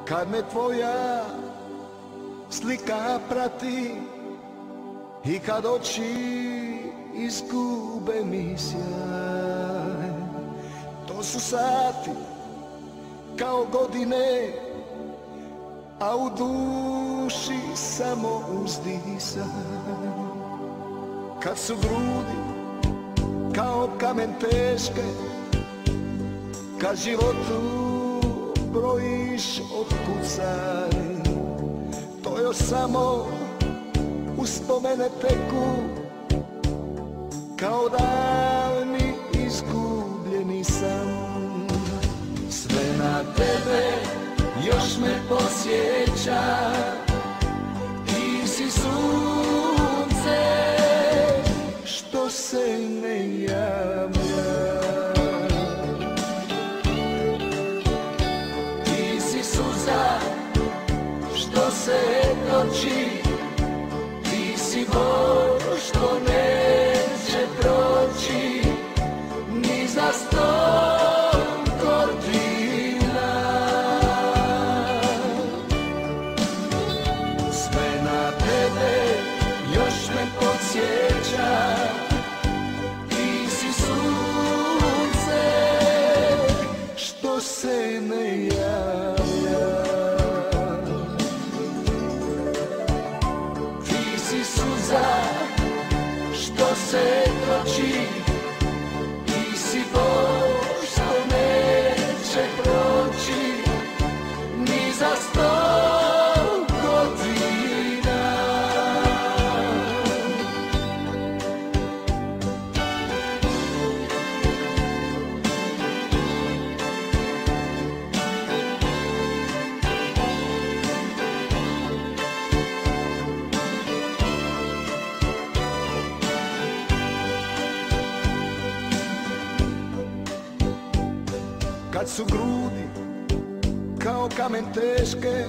kad me tvoja slika prati i kad oči izgube mi sjaj. To su sati kao godine, a u duši samo uzdisaj. Kad su grudi kao kamen teške, kad životu brojiš otkucaj. To još samo uspomene teku, kao davni izgubljeni san. Sve na tebe još me podsjeća, ti si sunce što se ne javlja. Ti si suza što se toči, ti si bol što neće proći ni za 100 godina. Sve na tebe još me podsjeća, ti si sunce što se ne javlja. Ti si suza što se toči, ti si bol što neće proći ni za 100 godina. Kad su grudi kao kamen teške,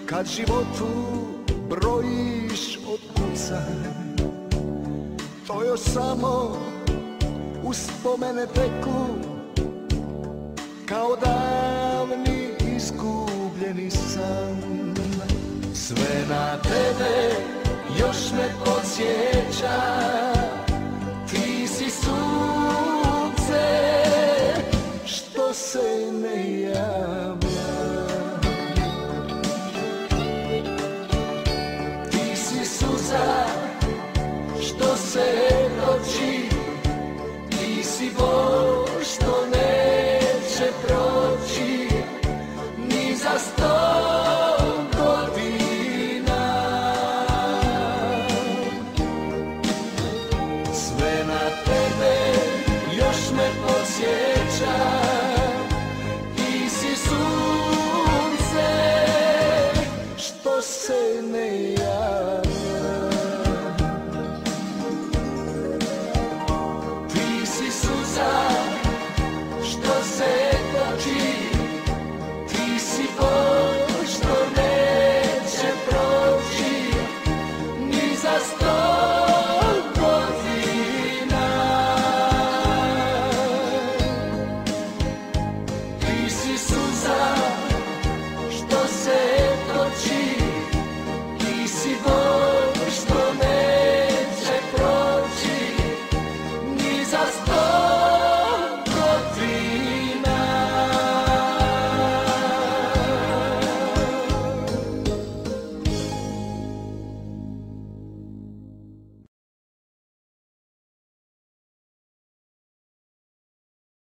kad životu brojiš otkucaj. To još samo uspomene teku, kao davni izgubljeni san. Sve na tebe još me podsjeća, ti si sunce